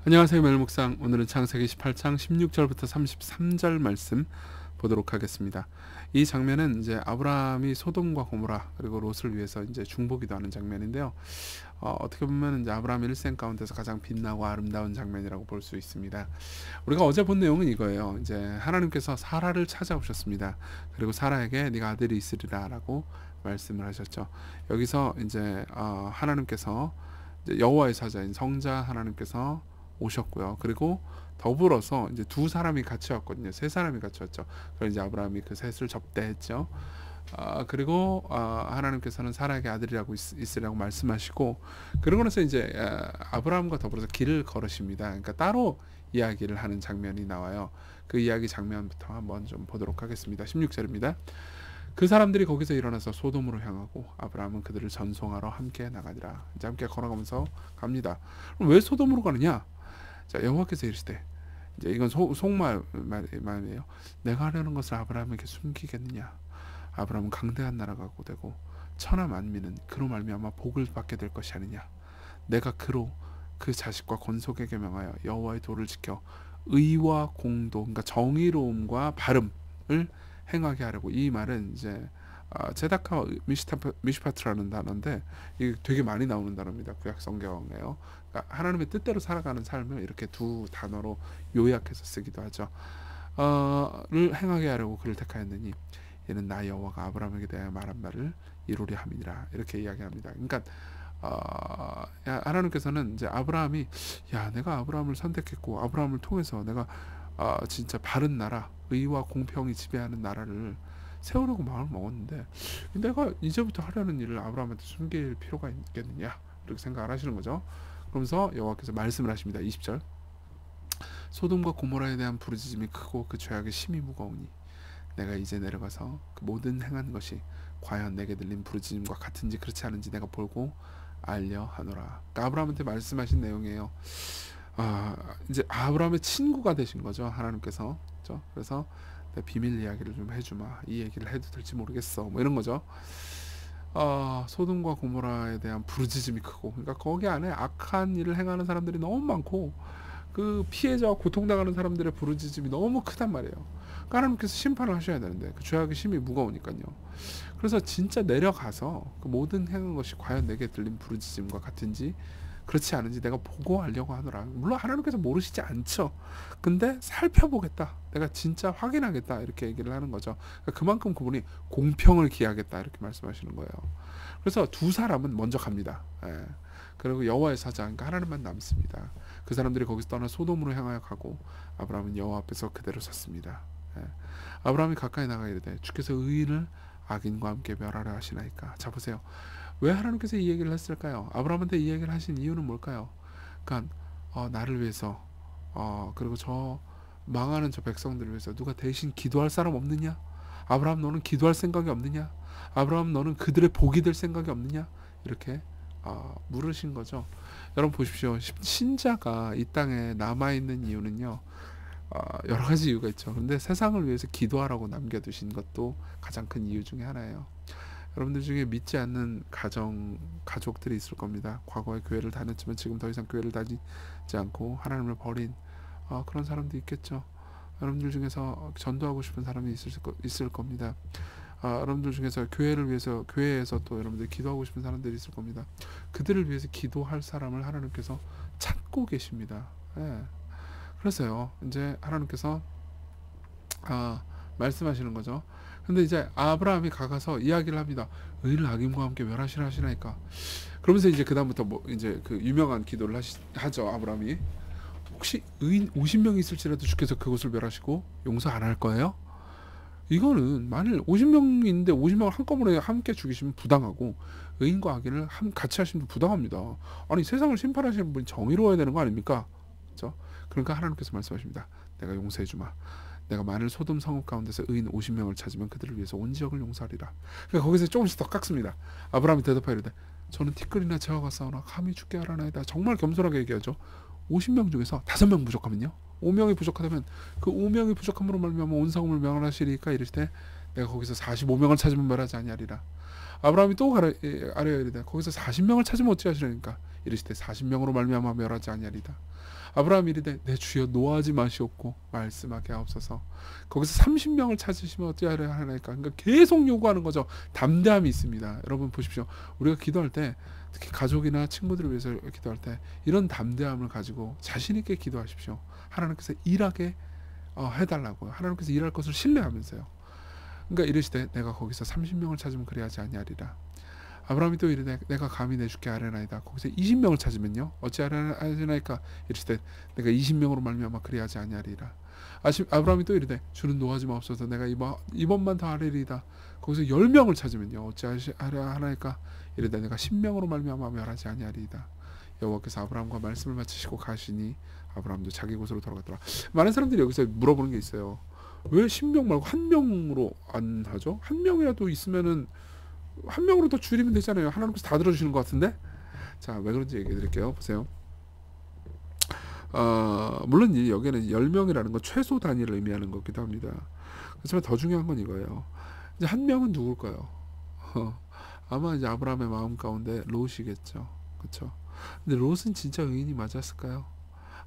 안녕하세요. 멜목상. 오늘은 창세기 18장 16절부터 33절 말씀 보도록 하겠습니다. 이 장면은 이제 아브라함이 소돔과 고모라 그리고 롯을 위해서 이제 중보기도 하는 장면인데요. 어떻게 보면 이제 아브라함 일생 가운데서 가장 빛나고 아름다운 장면이라고 볼 수 있습니다. 우리가 어제 본 내용은 이거예요. 이제 하나님께서 사라를 찾아오셨습니다. 그리고 사라에게 네가 아들이 있으리라라고 말씀을 하셨죠. 여기서 이제 하나님께서 이제 여호와의 사자인 성자 하나님께서 오셨고요. 그리고 더불어서 이제 두 사람이 같이 왔거든요. 세 사람이 같이 왔죠. 그래서 이제 아브라함이 그 셋을 접대했죠. 그리고 하나님께서는 사라에게 아들이라고 있으라고 말씀하시고, 그러고 나서 이제 아브라함과 더불어서 길을 걸으십니다. 그러니까 따로 이야기를 하는 장면이 나와요. 그 이야기 장면부터 한번 좀 보도록 하겠습니다. 16절입니다. 그 사람들이 거기서 일어나서 소돔으로 향하고 아브라함은 그들을 전송하러 함께 나가니라. 이제 함께 걸어가면서 갑니다. 그럼 왜 소돔으로 가느냐? 자, 여호와께서 이르시되, 이제 이건 속말이에요. 내가 하려는 것을 아브라함에게 숨기겠느냐? 아브라함은 강대한 나라가 되고 천하 만민은 그로 말미암아 복을 받게 될 것이 아니냐? 내가 그로 그 자식과 건속에게 명하여 여호와의 도를 지켜 의와 공도, 그러니까 정의로움과 바름을 행하게 하려고. 이 말은 이제 제다카 미슈파트라는 단어인데 이게 되게 많이 나오는 단어입니다. 구약 성경에요. 그러니까 하나님의 뜻대로 살아가는 삶을 이렇게 두 단어로 요약해서 쓰기도 하죠. 를 행하게 하려고 그를 택하였느니 이는 나 여호와가 아브라함에게 대하여 말한 말을 이루려 함이니라. 이렇게 이야기합니다. 그러니까 하나님께서는 이제 아브라함이, 내가 아브라함을 선택했고 아브라함을 통해서 내가 진짜 바른 나라, 의와 공평이 지배하는 나라를 세우려고 마음을 먹었는데 내가 이제부터 하려는 일을 아브라함한테 숨길 필요가 있겠느냐, 이렇게 생각을 하시는 거죠. 그러면서 여호와께서 말씀을 하십니다. 20절. 소돔과 고모라에 대한 부르짖음이 크고 그 죄악의 심이 무거우니 내가 이제 내려가서 그 모든 행한 것이 과연 내게 들린 부르짖음과 같은지 그렇지 않은지 내가 보고 알려 하노라. 그러니까 아브라함한테 말씀하신 내용이에요. 이제 아브라함의 친구가 되신 거죠, 하나님께서. 그렇죠? 그래서 내 비밀 이야기를 좀 해주마. 이 얘기를 해도 될지 모르겠어. 뭐 이런 거죠. 소돔과 고모라에 대한 부르짖음이 크고, 그러니까 거기 안에 악한 일을 행하는 사람들이 너무 많고 그 피해자와 고통당하는 사람들의 부르짖음이 너무 크단 말이에요. 그러니까 하나님께서 심판을 하셔야 되는데 그 죄악의 심이 무거우니까요. 그래서 진짜 내려가서 그 모든 행한 것이 과연 내게 들린 부르짖음과 같은지 그렇지 않은지 내가 보고 알려고 하노라. 물론 하나님께서 모르시지 않죠. 근데 살펴보겠다, 내가 진짜 확인하겠다, 이렇게 얘기를 하는 거죠. 그러니까 그만큼 그분이 공평을 기하겠다, 이렇게 말씀하시는 거예요. 그래서 두 사람은 먼저 갑니다. 그리고 여호와의 사자, 그러니까 하나님만 남습니다. 그 사람들이 거기서 떠나 소돔으로 향하여 가고 아브라함은 여호와 앞에서 그대로 섰습니다. 아브라함이 가까이 나가 이르되 주께서 의인을 악인과 함께 멸하려 하시나이까. 자, 보세요. 왜 하나님께서 이 얘기를 했을까요? 아브라함한테 이 얘기를 하신 이유는 뭘까요? 그러니까 나를 위해서 그리고 저 망하는 저 백성들을 위해서 누가 대신 기도할 사람 없느냐? 아브라함, 너는 기도할 생각이 없느냐? 아브라함, 너는 그들의 복이 될 생각이 없느냐? 이렇게 물으신 거죠. 여러분 보십시오. 신자가 이 땅에 남아있는 이유는요, 여러 가지 이유가 있죠. 그런데 세상을 위해서 기도하라고 남겨두신 것도 가장 큰 이유 중에 하나예요. 여러분들 중에 믿지 않는 가족들이 있을 겁니다. 과거에 교회를 다녔지만 지금 더 이상 교회를 다니지 않고 하나님을 버린 그런 사람도 있겠죠. 여러분들 중에서 전도하고 싶은 사람이 있을 겁니다. 여러분들 중에서 교회를 위해서, 교회에서 또 여러분들 기도하고 싶은 사람들이 있을 겁니다. 그들을 위해서 기도할 사람을 하나님께서 찾고 계십니다. 그래서요, 이제 하나님께서 말씀하시는 거죠. 근데 이제 아브라함이 가서 이야기를 합니다. 의인을 악인과 함께 멸하시라 하시나이까. 그러면서 이제 그 다음부터 이제 그 유명한 기도를 하죠. 아브라함이, 혹시 의인 50명이 있을지라도 주께서 그곳을 멸하시고 용서 안 할 거예요? 이거는 만일 50명인데 50명을 한꺼번에 함께 죽이시면 부당하고 의인과 악인을 같이 하시면 부당합니다. 아니, 세상을 심판하시는 분이 정의로워야 되는 거 아닙니까? 그렇죠? 그러니까 하나님께서 말씀하십니다. 내가 용서해 주마. 내가 만일 소돔 성읍 가운데서 의인 50명을 찾으면 그들을 위해서 온 지역을 용서하리라. 그러니까 거기서 조금씩 더 깎습니다. 아브라함이 대답하여 이르되 저는 티끌이나 재와가 싸우나 감히 죽게 하라나이다. 정말 겸손하게 얘기하죠. 50명 중에서 5명 부족하면요, 5명이 부족하다면 그 5명이 부족함으로 말미암아 온 성읍을 멸하시리까 이르시되 내가 거기서 45명을 찾으면 멸하지 아니하리라. 아브라함이 또 아뢰어 이르되 거기서 40명을 찾으면 어찌하시려니까 이르시되 40명으로 말미암아 멸하지 아니하리다. 아브라함이 이르되 내 주여 노하지 마시옵고 말씀하게 하옵소서. 거기서 30명을 찾으시면 어찌하려 하나이까. 그러니까 계속 요구하는 거죠. 담대함이 있습니다. 여러분 보십시오. 우리가 기도할 때 특히 가족이나 친구들을 위해서 기도할 때 이런 담대함을 가지고 자신 있게 기도하십시오. 하나님께서 일하게 해달라고요. 하나님께서 일할 것을 신뢰하면서요. 그러니까 이르시되 내가 거기서 30명을 찾으면 그리하지 아니하리라. 아브라함이 또 이르되 내가 감히 내 주께 아뢰나이다. 거기서 20명을 찾으면요 어찌 아뢰나이까. 이르시되 내가 20명으로 말미암아 그리하지 아니하리라. 아브라함이 또 이르되 주는 노하지 마옵소서. 내가 이번만 더 아뢰리이다. 거기서 10명을 찾으면요 어찌 아뢰나이까. 이르되 내가 10명으로 말미암아 멸하지 아니하리이다. 여호와께서 아브라함과 말씀을 마치시고 가시니 아브라함도 자기 곳으로 돌아갔더라. 많은 사람들이 여기서 물어보는 게 있어요. 왜 10명 말고 1명으로 안 하죠? 1명이라도 있으면은 1명으로 더 줄이면 되잖아요. 하나님께서 다 들어주시는 것 같은데. 자, 왜 그런지 얘기해 드릴게요. 보세요. 물론 여기에는 10명이라는 건 최소 단위를 의미하는 거기도 합니다. 그렇지만 더 중요한 건 이거예요. 이제 1명은 누굴까요? 아마 이제 아브라함의 마음 가운데 롯이겠죠. 그렇죠? 근데 롯은 진짜 의인이 맞았을까요?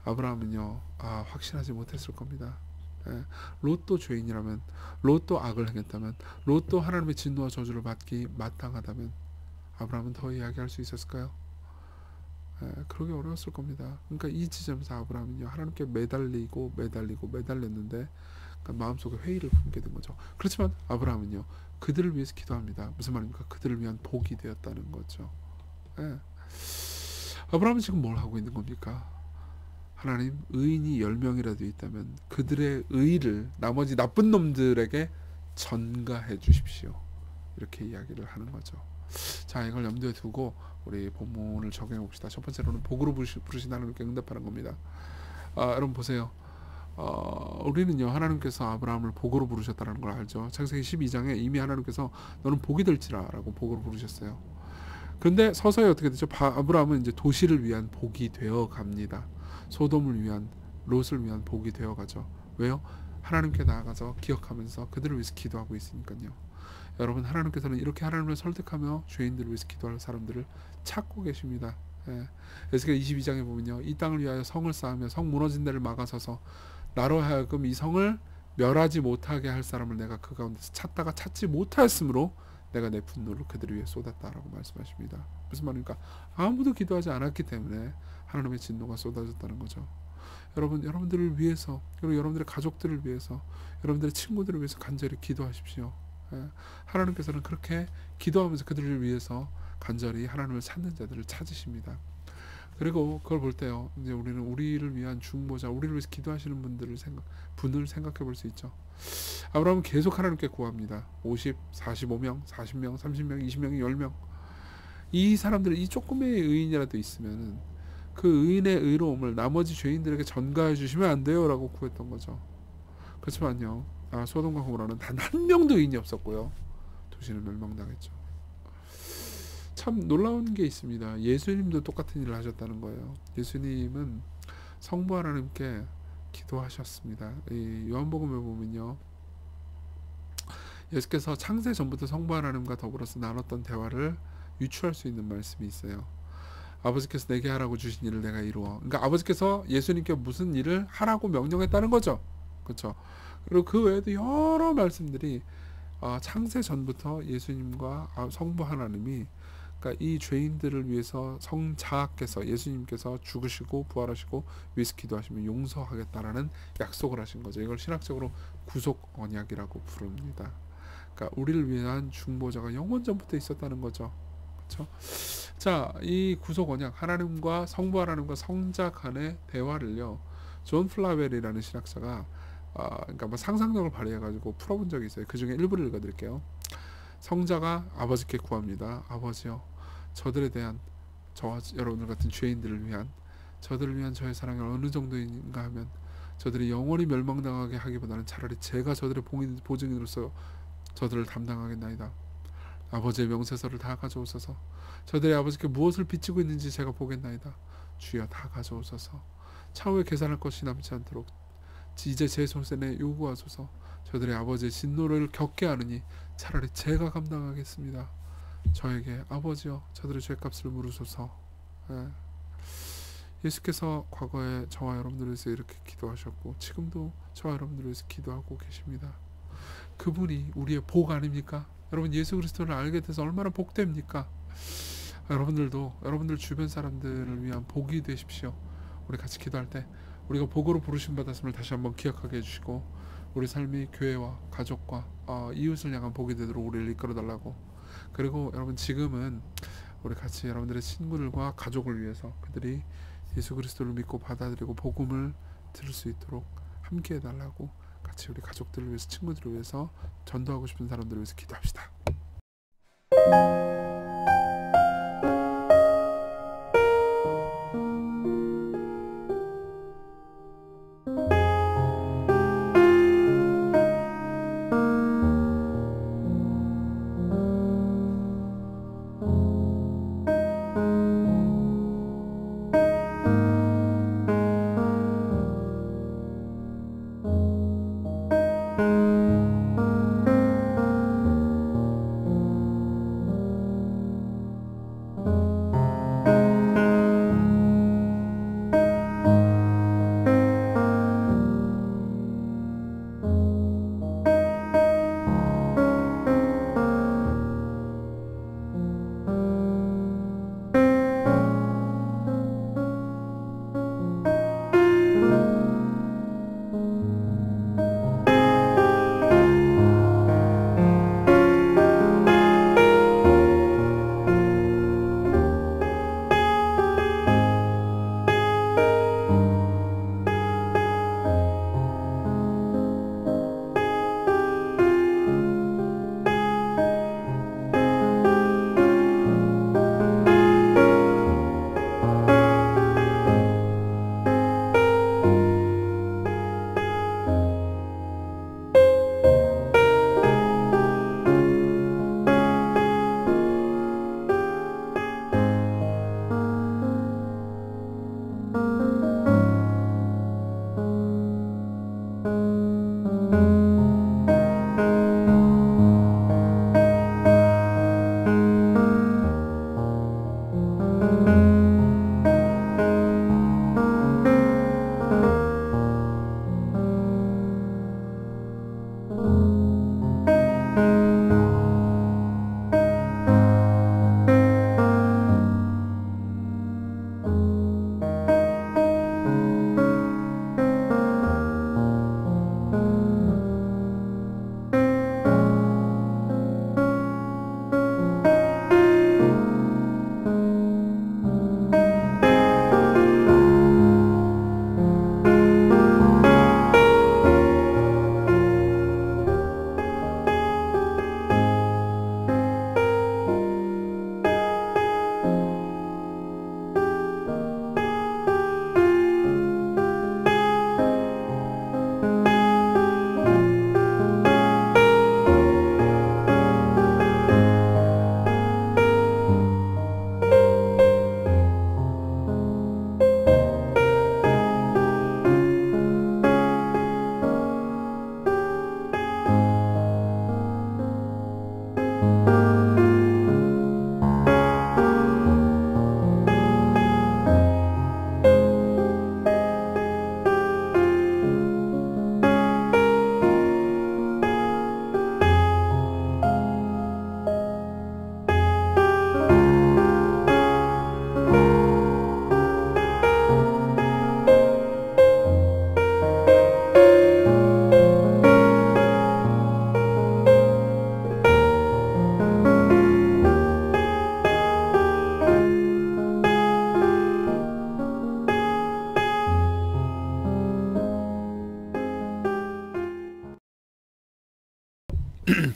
아브라함은요, 확신하지 못했을 겁니다. 예, 롯도 죄인이라면, 롯도 악을 행했다면, 롯도 하나님의 진노와 저주를 받기 마땅하다면 아브라함은 더 이야기할 수 있었을까요? 그러기 어려웠을 겁니다. 그러니까 이 지점에서 아브라함은요 하나님께 매달렸는데 그러니까 마음속에 회의를 품게 된 거죠. 그렇지만 아브라함은요 그들을 위해서 기도합니다. 무슨 말입니까? 그들을 위한 복이 되었다는 거죠. 예. 아브라함은 지금 뭘 하고 있는 겁니까? 하나님, 의인이 10명이라도 있다면 그들의 의를 나머지 나쁜 놈들에게 전가해 주십시오. 이렇게 이야기를 하는 거죠. 자, 이걸 염두에 두고 우리 본문을 적용해 봅시다. 첫 번째로는 복으로 부르신 하나님께 응답하는 겁니다. 여러분 보세요. 우리는요 하나님께서 아브라함을 복으로 부르셨다는 걸 알죠. 창세기 12장에 이미 하나님께서 너는 복이 될지라 라고 복으로 부르셨어요. 그런데 서서히 어떻게 되죠? 아브라함은 이제 도시를 위한 복이 되어 갑니다. 소돔을 위한, 롯을 위한 복이 되어 가죠. 왜요? 하나님께 나아가서 기억하면서 그들을 위해서 기도하고 있으니까요. 여러분, 하나님께서는 이렇게 하나님을 설득하며 죄인들을 위해서 기도할 사람들을 찾고 계십니다. 에스겔 22장에 보면요, 이 땅을 위하여 성을 쌓으며 성 무너진 데를 막아서서 나로 하여금 이 성을 멸하지 못하게 할 사람을 내가 그 가운데서 찾다가 찾지 못하였으므로 내가 내 분노를 그들을 위해 쏟았다라고 말씀하십니다. 무슨 말입니까? 아무도 기도하지 않았기 때문에 하나님의 진노가 쏟아졌다는 거죠. 여러분, 여러분들을 위해서, 그리고 여러분들의 가족들을 위해서, 여러분들의 친구들을 위해서 간절히 기도하십시오. 하나님께서는 그렇게 기도하면서 그들을 위해서 간절히 하나님을 찾는 자들을 찾으십니다. 그리고 그걸 볼 때요, 이제 우리는 우리를 위한 중보자, 우리를 위해서 기도하시는 분을 생각해 볼 수 있죠. 아브라함은 계속 하나님께 구합니다. 50, 45명, 40명, 30명, 20명이 10명. 이 사람들, 이 조금의 의인이라도 있으면은 그 의인의 의로움을 나머지 죄인들에게 전가해 주시면 안 돼요 라고 구했던 거죠. 그렇지만요, 소돔과 고모라는 단 한 명도 의인이 없었고요, 도시는 멸망당했죠. 참 놀라운 게 있습니다. 예수님도 똑같은 일을 하셨다는 거예요. 예수님은 성부 하나님께 기도하셨습니다. 이 요한복음에 보면요, 예수께서 창세 전부터 성부 하나님과 더불어서 나눴던 대화를 유추할 수 있는 말씀이 있어요. 아버지께서 내게 하라고 주신 일을 내가 이루어. 그러니까 아버지께서 예수님께 무슨 일을 하라고 명령했다는 거죠. 그렇죠? 그리고 그 외에도 여러 말씀들이 창세 전부터 예수님과 성부 하나님이, 그러니까 이 죄인들을 위해서 성자께서, 예수님께서 죽으시고 부활하시고 위해서 기도하시면 용서하겠다라는 약속을 하신 거죠. 이걸 신학적으로 구속 언약이라고 부릅니다. 그러니까 우리를 위한 중보자가 영원 전부터 있었다는 거죠. 그렇죠? 자, 이 구속 언약, 하나님과 성부 하나님과 성자 간의 대화를요, 존 플라웰이라는 신학자가 그러니까 뭐 상상력을 발휘해가지고 풀어본 적이 있어요. 그 중에 일부를 읽어드릴게요. 성자가 아버지께 구합니다. 아버지요, 저들에 대한, 저와 여러분들 같은 죄인들을 위한, 저들을 위한 저의 사랑이 어느 정도인가 하면 저들이 영원히 멸망당하게 하기보다는 차라리 제가 저들의 보증인으로서 저들을 담당하겠나이다. 아버지의 명세서를 다 가져오소서. 저들의 아버지께 무엇을 빚지고 있는지 제가 보겠나이다. 주여 다 가져오소서. 차후에 계산할 것이 남지 않도록 이제 제 손에 요구하소서. 저들의 아버지의 진노를 겪게 하느니 차라리 제가 감당하겠습니다. 저에게 아버지여 저들의 죄값을 물으소서. 예. 예수께서 과거에 저와 여러분들을 위해서 이렇게 기도하셨고 지금도 저와 여러분들을 위해서 기도하고 계십니다. 그분이 우리의 복 아닙니까? 여러분 예수 그리스도를 알게 돼서 얼마나 복됩니까? 여러분들도 여러분들 주변 사람들을 위한 복이 되십시오. 우리 같이 기도할 때 우리가 복으로 부르심 받았음을 다시 한번 기억하게 해주시고 우리 삶이 교회와 가족과 이웃을 향한 복이 되도록 우리를 이끌어 달라고. 그리고 여러분 지금은 우리 같이 여러분들의 친구들과 가족을 위해서 그들이 예수 그리스도를 믿고 받아들이고 복음을 들을 수 있도록 함께 해달라고 같이 우리 가족들을 위해서 친구들을 위해서 전도하고 싶은 사람들을 위해서 기도합시다.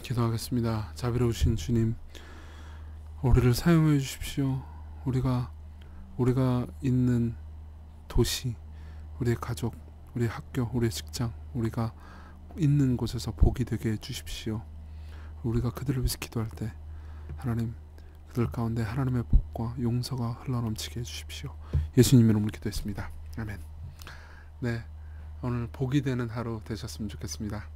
기도하겠습니다. 자비로우신 주님, 우리를 사용해 주십시오. 우리가 있는 도시, 우리의 가족, 우리의 학교, 우리의 직장, 우리가 있는 곳에서 복이 되게 해 주십시오. 우리가 그들을 위해서 기도할 때 하나님, 그들 가운데 하나님의 복과 용서가 흘러넘치게 해주십시오. 예수님 이름으로 기도했습니다. 아멘. 네, 오늘 복이 되는 하루 되셨으면 좋겠습니다.